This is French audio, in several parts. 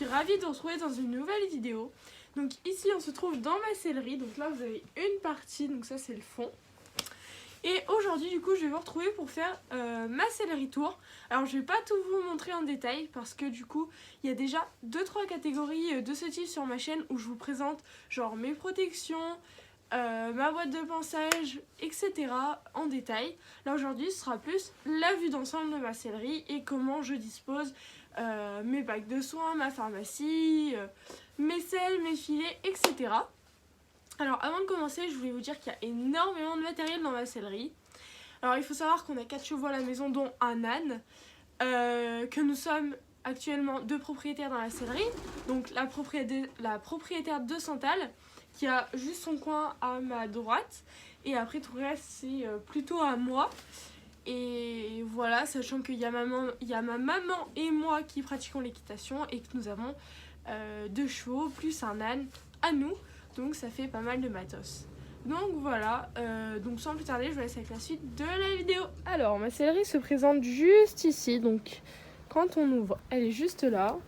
suis ravie de vous retrouver dans une nouvelle vidéo. Donc ici on se trouve dans ma sellerie, donc là vous avez une partie, donc ça c'est le fond. Et aujourd'hui du coup je vais vous retrouver pour faire ma sellerie tour. Alors je vais pas tout vous montrer en détail parce que du coup il y a déjà 2-3 catégories de ce type sur ma chaîne où je vous présente genre mes protections, ma boîte de pinçage, etc. en détail. Là aujourd'hui ce sera plus la vue d'ensemble de ma sellerie et comment je dispose mes bacs de soins, ma pharmacie, mes selles, mes filets, etc. Alors avant de commencer, je voulais vous dire qu'il y a énormément de matériel dans ma sellerie. Alors il faut savoir qu'on a 4 chevaux à la maison dont un âne, que nous sommes actuellement 2 propriétaires dans la sellerie. Donc la propriétaire de Santal qui a juste son coin à ma droite et après tout le reste c'est plutôt à moi. Et voilà, sachant qu'il y a ma maman et moi qui pratiquons l'équitation et que nous avons 2 chevaux plus un âne à nous, donc ça fait pas mal de matos. Donc voilà, donc sans plus tarder je vous laisse avec la suite de la vidéo. Alors ma sellerie se présente juste ici, donc quand on ouvre elle est juste là.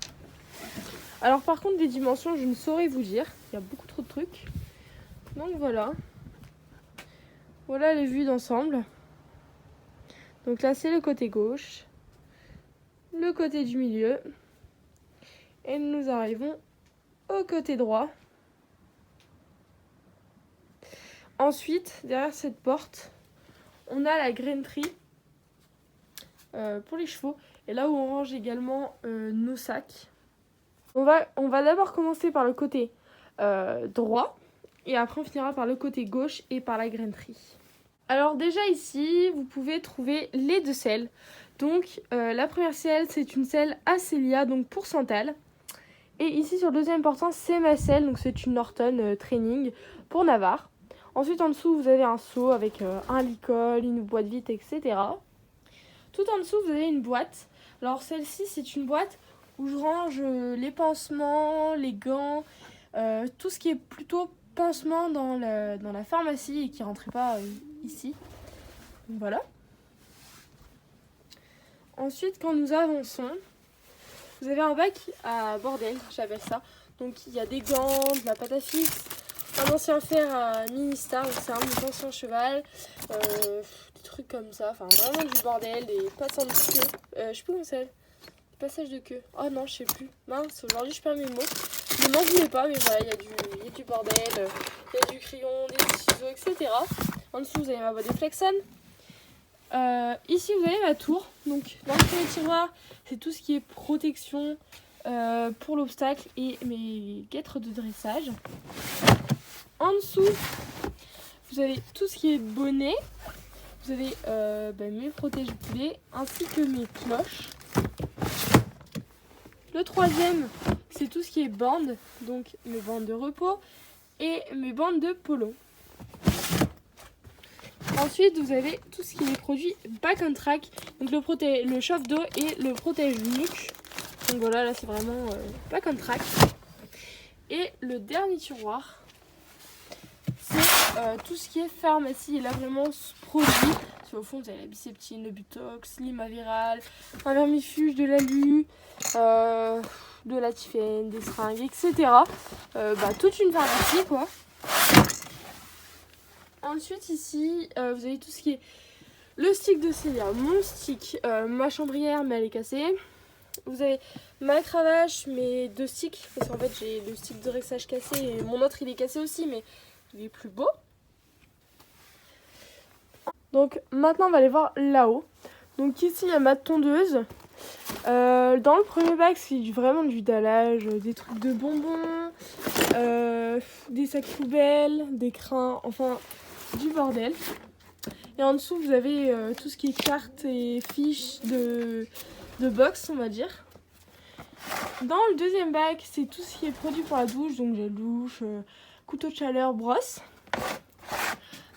Alors par contre des dimensions je ne saurais vous dire, il y a beaucoup trop de trucs. Donc voilà, voilà les vues d'ensemble. Donc là c'est le côté gauche, le côté du milieu et nous arrivons au côté droit. Ensuite derrière cette porte on a la grainerie pour les chevaux et là où on range également nos sacs. On va d'abord commencer par le côté droit et après on finira par le côté gauche et par la grainerie. Alors déjà ici, vous pouvez trouver les 2 selles. Donc la première selle, c'est une selle Acélia, donc pour Santal. Et ici sur le deuxième portant, c'est ma selle, donc c'est une Norton Training pour Navarre. Ensuite en dessous, vous avez un seau avec un licol, une boîte vide, etc. Tout en dessous, vous avez une boîte. Alors celle-ci, c'est une boîte où je range les pansements, les gants, tout ce qui est plutôt pansement dans la pharmacie et qui ne rentrait pas ici. Donc voilà. Ensuite, quand nous avançons, vous avez un bac à bordel, j'appelle ça. Donc il y a des gants, de la pâte à fixe, un ancien fer à Ministar, c'est un de mes anciens chevals, des trucs comme ça, enfin vraiment du bordel, des passages de queue, je sais plus comment c'est, des passages de queue, oh non je sais plus, mince, aujourd'hui je perds mes mots, ne m'en voulez pas, mais voilà, il y a du bordel, il y a du crayon, des petits ciseaux, etc. En dessous vous avez ma boîte de Flexon. Ici vous avez ma tour, donc dans le premier tiroir c'est tout ce qui est protection pour l'obstacle et mes guêtres de dressage. En dessous vous avez tout ce qui est bonnet, vous avez mes protège-boulets ainsi que mes cloches. Le troisième c'est tout ce qui est bandes, donc mes bandes de repos et mes bandes de polo. Ensuite, vous avez tout ce qui est produit back on track, donc le chauffe-d'eau et le protège-nuque. Donc voilà, là c'est vraiment back on track. Et le dernier tiroir, c'est tout ce qui est pharmacie. Et là vraiment ce produit, au fond vous avez la biceptine, le butox, l'imaviral, un vermifuge, de l'alu, de la typhène, des seringues, etc. Toute une pharmacie quoi. Ensuite ici, vous avez tout ce qui est le stick de Célia, mon stick, ma chambrière mais elle est cassée. Vous avez ma cravache, mes 2 sticks, parce qu'en fait j'ai le stick de dressage cassé et mon autre il est cassé aussi mais il est plus beau. Donc maintenant on va aller voir là-haut. Donc ici il y a ma tondeuse. Dans le premier bac c'est vraiment du dallage, des trucs de bonbons, des sacs poubelles, des crins, enfin du bordel. Et en dessous vous avez tout ce qui est cartes et fiches de box on va dire. Dans le deuxième bac c'est tout ce qui est produit pour la douche, donc gel douche, couteau de chaleur, brosse.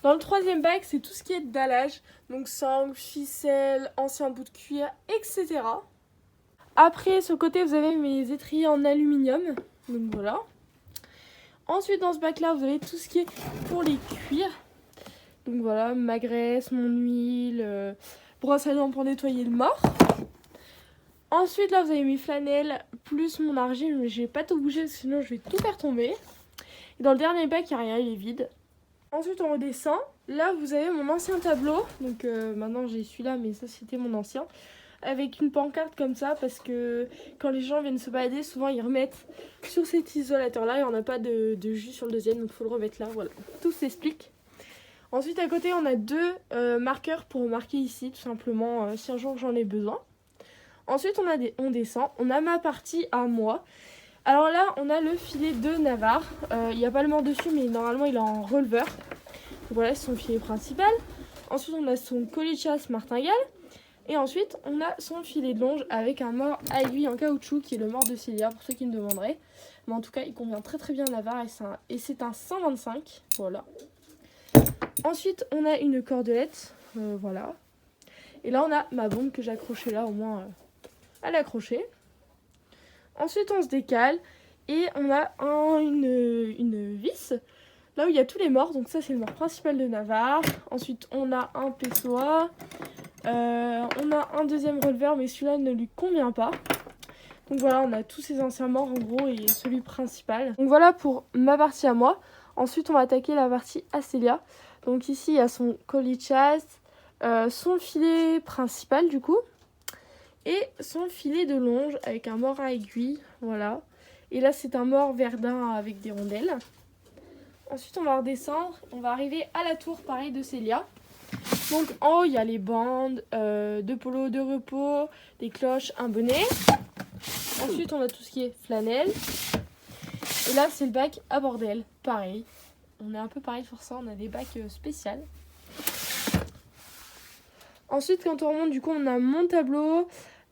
Dans le troisième bac c'est tout ce qui est dallage, donc sangle, ficelle, ancien bout de cuir, etc. Après sur le côté vous avez mes étriers en aluminium, donc voilà. Ensuite dans ce bac là vous avez tout ce qui est pour les cuirs. Donc voilà, ma graisse, mon huile, brosse à dents pour nettoyer le mort. Ensuite là vous avez mes flanelles plus mon argile, mais je vais pas tout bouger sinon je vais tout faire tomber. Et dans le dernier bac il n'y a rien, il est vide. Ensuite on redescend, là vous avez mon ancien tableau, donc maintenant j'ai celui-là mais ça c'était mon ancien. Avec une pancarte comme ça parce que quand les gens viennent se balader souvent ils remettent sur cet isolateur là et on n'a pas de jus sur le deuxième donc il faut le remettre là, voilà, tout s'explique. Ensuite à côté on a deux marqueurs pour marquer ici tout simplement si un jour j'en ai besoin. Ensuite on descend, on a ma partie à moi. Alors là on a le filet de Navarre, il n'y a pas le mort dessus mais normalement il est en releveur. Donc voilà c'est son filet principal. Ensuite on a son collet de chasse martingale. Et ensuite, on a son filet de longe avec un mort à aiguille en caoutchouc qui est le mort de Célia pour ceux qui me demanderaient. Mais en tout cas, il convient très très bien à Navarre et c'est un 125. Voilà. Ensuite, on a une cordelette. Voilà. Et là, on a ma bombe que j'ai accrochée là, au moins à l'accrocher. Ensuite, on se décale et on a une vis. Là où il y a tous les morts. Donc ça, c'est le mort principal de Navarre. Ensuite, on a un PSOA. On a un deuxième releveur mais celui-là ne lui convient pas. Donc voilà, on a tous ces anciens morts en gros et celui principal. Donc voilà pour ma partie à moi. Ensuite on va attaquer la partie à Célia. Donc ici il y a son collet de chasse, son filet principal du coup. Et son filet de longe avec un mort à aiguille. Voilà. Et là c'est un mort verdun avec des rondelles. Ensuite on va redescendre. On va arriver à la tour pareil de Célia. Donc en haut il y a les bandes, deux polos, deux repos, des cloches, un bonnet. Ensuite on a tout ce qui est flanelle. Et là c'est le bac à bordel, pareil. On est un peu pareil sur ça, on a des bacs spéciaux. Ensuite quand on remonte du coup on a mon tableau.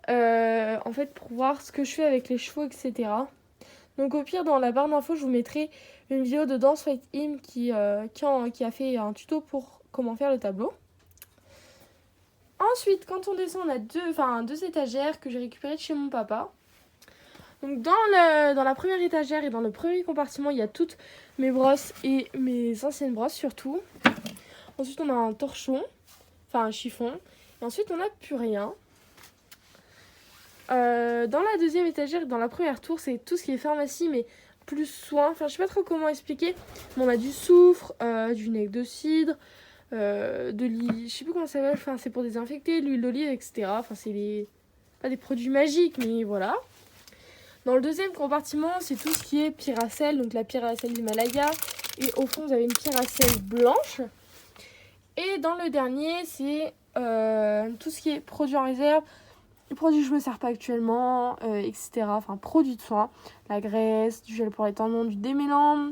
En fait pour voir ce que je fais avec les chevaux etc. Donc au pire dans la barre d'infos je vous mettrai une vidéo de Dance Fight Him qui a fait un tuto pour comment faire le tableau. Ensuite, quand on descend, on a deux étagères que j'ai récupérées de chez mon papa. Donc dans la première étagère et dans le premier compartiment, il y a toutes mes brosses et mes anciennes brosses surtout. Ensuite, on a un torchon, enfin un chiffon. Et ensuite, on n'a plus rien. Dans la deuxième étagère et dans la première tour, c'est tout ce qui est pharmacie, mais plus soin. Enfin, je sais pas trop comment expliquer. Mais on a du soufre, du vinaigre de cidre. Je sais plus comment ça s'appelle, enfin c'est pour désinfecter, l'huile d'olive etc. Enfin c'est pas des produits magiques mais voilà. Dans le deuxième compartiment c'est tout ce qui est Pyracel, donc la Pyracel d'Himalaya et au fond vous avez une Pyracel blanche. Et dans le dernier c'est tout ce qui est produits en réserve, les produits que je me sers pas actuellement etc. Enfin produits de soin, la graisse, du gel pour les tendons, du démêlant,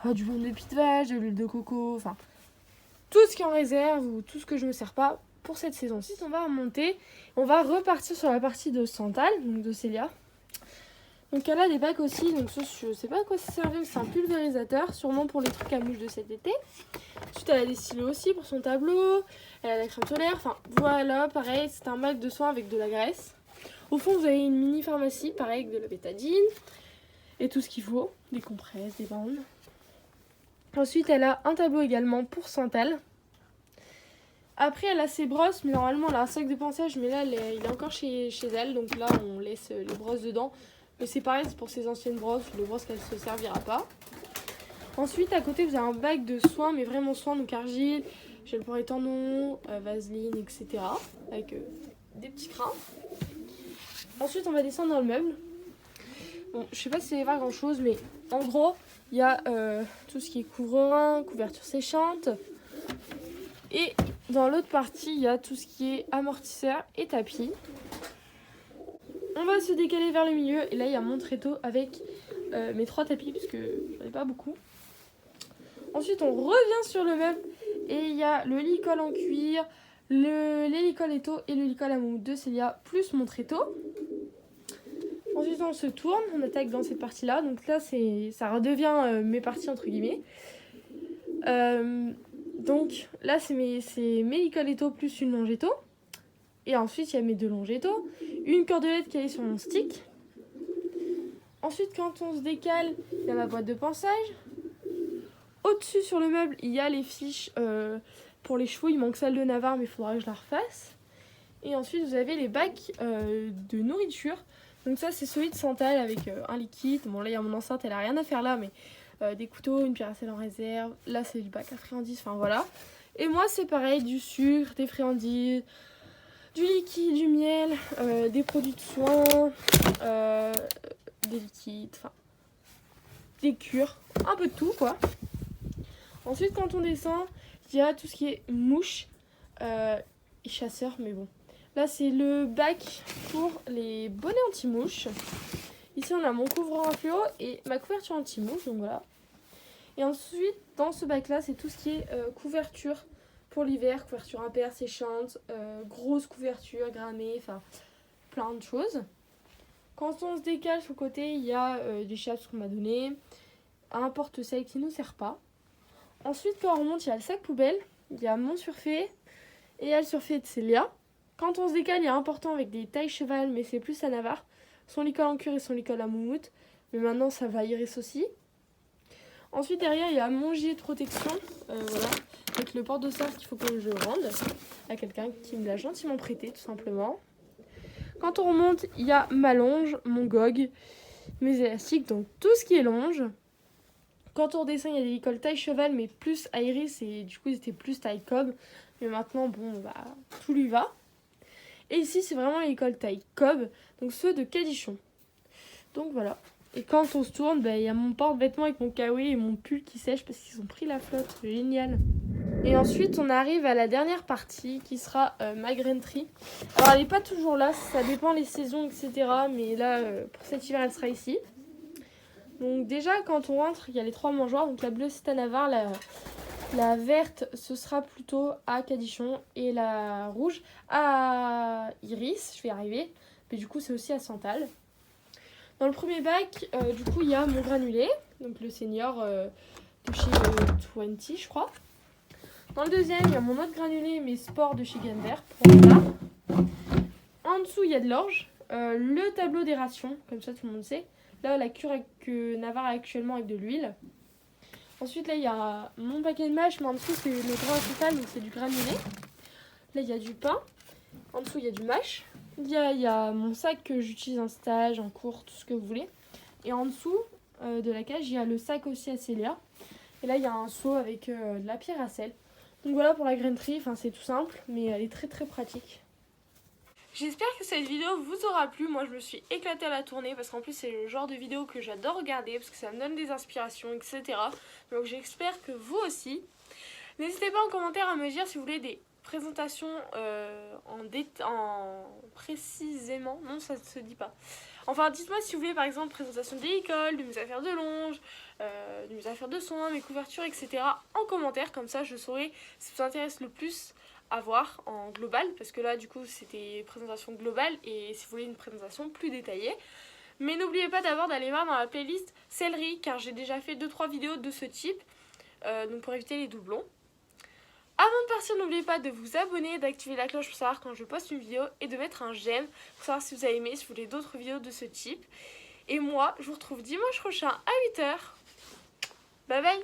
du baume de pied de vache, de l'huile de coco, enfin tout ce qui est en réserve ou tout ce que je me sers pas pour cette saison-ci. On va remonter, on va repartir sur la partie de Santal, donc de Célia. Donc elle a des bacs aussi, donc ça, je sais pas à quoi ça servait, mais c'est un pulvérisateur, sûrement pour les trucs à mouche de cet été. Ensuite elle a des stylos aussi pour son tableau, elle a la crème solaire, enfin voilà, pareil, c'est un bac de soins avec de la graisse. Au fond vous avez une mini pharmacie, pareil avec de la bétadine et tout ce qu'il faut, des compresses, des bandes. Ensuite, elle a un tableau également pour Santal. Après, elle a ses brosses, mais normalement, elle a un sac de pinçage, mais là, il est encore chez elle. Donc là, on laisse les brosses dedans. Mais c'est pareil, c'est pour ses anciennes brosses, les brosses qu'elle ne se servira pas. Ensuite, à côté, vous avez un bac de soins, mais vraiment soins, donc argile, gel pour les tendons, vaseline, etc. Avec des petits crins. Ensuite, on va descendre dans le meuble. Bon, je sais pas si ça va grand chose, mais en gros, il y a tout ce qui est couvre-rein, couverture séchante. Et dans l'autre partie, il y a tout ce qui est amortisseur et tapis. On va se décaler vers le milieu. Et là, il y a mon tréteau avec mes 3 tapis, puisque j'en ai pas beaucoup. Ensuite, on revient sur le meuble. Et il y a le lit-colle en cuir, l'hélicole étau et le lit-colle à moumoute de Célia, plus mon tréteau. Ensuite, on se tourne, on attaque dans cette partie-là. Donc là, ça redevient mes parties, entre guillemets. Donc là, c'est mes licoletto plus une longéto. Et ensuite, il y a mes 2 longétos. Une cordelette qui est sur mon stick. Ensuite, quand on se décale, il y a ma boîte de pinçage. Au-dessus, sur le meuble, il y a les fiches pour les chevaux. Il manque celle de Navarre, mais il faudra que je la refasse. Et ensuite vous avez les bacs de nourriture. Donc ça c'est celui de Santal avec un liquide. Bon là il y a mon enceinte, elle a rien à faire là, mais des couteaux, une pierre à sel en réserve. Là c'est du bac à friandises, enfin voilà. Et moi c'est pareil, du sucre, des friandises, du liquide, du miel, des produits de soins, des liquides, enfin des cures, un peu de tout quoi. Ensuite quand on descend, il y a tout ce qui est mouches et chasseurs, mais bon. Là c'est le bac pour les bonnets anti-mouches. Ici on a mon couvreur à fluo et ma couverture anti-mouche, donc voilà. Et ensuite dans ce bac là c'est tout ce qui est couverture pour l'hiver, couverture impair, séchante, grosse couverture, gramée, enfin plein de choses. Quand on se décale sur le côté, il y a des chaps qu'on m'a donné, un porte-sel qui ne nous sert pas. Ensuite quand on remonte, il y a le sac poubelle, il y a mon surfait et il y a le surfait de Célia. Quand on se décale, il y a important avec des tailles cheval, mais c'est plus à Navarre. Son licol en cuir et son licol à moumoute. Mais maintenant, ça va Iris aussi. Ensuite, derrière, il y a mon gilet de protection. Voilà. Avec le porte-dossard qu'il faut que je rende à quelqu'un qui me l'a gentiment prêté, tout simplement. Quand on remonte, il y a ma longe, mon gog, mes élastiques, donc tout ce qui est longe. Quand on redescend, il y a des licols taille cheval, mais plus à Iris. Et du coup, ils étaient plus taille cob. Mais maintenant, bon, bah, tout lui va. Et ici, c'est vraiment l'école taille cob, donc ceux de Cadichon. Donc voilà. Et quand on se tourne, il y a mon porte-vêtements avec mon kawaii et mon pull qui sèche parce qu'ils ont pris la flotte. Génial. Et ensuite, on arrive à la dernière partie qui sera ma grainerie. Alors, elle n'est pas toujours là, ça dépend les saisons, etc. Mais là, pour cet hiver, elle sera ici. Donc déjà, quand on rentre, il y a les 3 mangeoires. Donc la bleue, c'est à Navarre, la verte, ce sera plutôt à Cadichon. Et la rouge, à Iris. Je vais y arriver. Mais du coup, c'est aussi à Santal. Dans le premier bac, du coup, il y a mon granulé. Donc le senior de chez 20, je crois. Dans le deuxième, il y a mon autre granulé, mais sport de chez Gander. En dessous, il y a de l'orge. Le tableau des rations, comme ça tout le monde sait. Là, la cure que Navarre a actuellement avec de l'huile. Ensuite, là, il y a mon paquet de mâches, mais en dessous, c'est le grain total, donc c'est du granulé. Là, il y a du pain. En dessous, il y a du mâche. Il y a mon sac que j'utilise en stage, en cours, tout ce que vous voulez. Et en dessous de la cage, il y a le sac aussi à Célia. Et là, il y a un seau avec de la pierre à sel. Donc voilà pour la grainerie, enfin c'est tout simple, mais elle est très très pratique. J'espère que cette vidéo vous aura plu. Moi je me suis éclatée à la tournée parce qu'en plus c'est le genre de vidéo que j'adore regarder parce que ça me donne des inspirations, etc. Donc j'espère que vous aussi. N'hésitez pas en commentaire à me dire si vous voulez des présentations en précisément. Non, ça ne se dit pas. Enfin, dites-moi si vous voulez par exemple présentation de l'école, de mes affaires de longe, de mes affaires de soins, mes couvertures, etc. en commentaire. Comme ça je saurai ce qui vous intéresse le plus à voir en global, parce que là du coup c'était présentation globale et si vous voulez une présentation plus détaillée. Mais n'oubliez pas d'abord d'aller voir dans la playlist céleri, car j'ai déjà fait 2-3 vidéos de ce type, donc pour éviter les doublons. Avant de partir, n'oubliez pas de vous abonner, d'activer la cloche pour savoir quand je poste une vidéo et de mettre un j'aime pour savoir si vous avez aimé, si vous voulez d'autres vidéos de ce type. Et moi, je vous retrouve dimanche prochain à 8 h. Bye bye.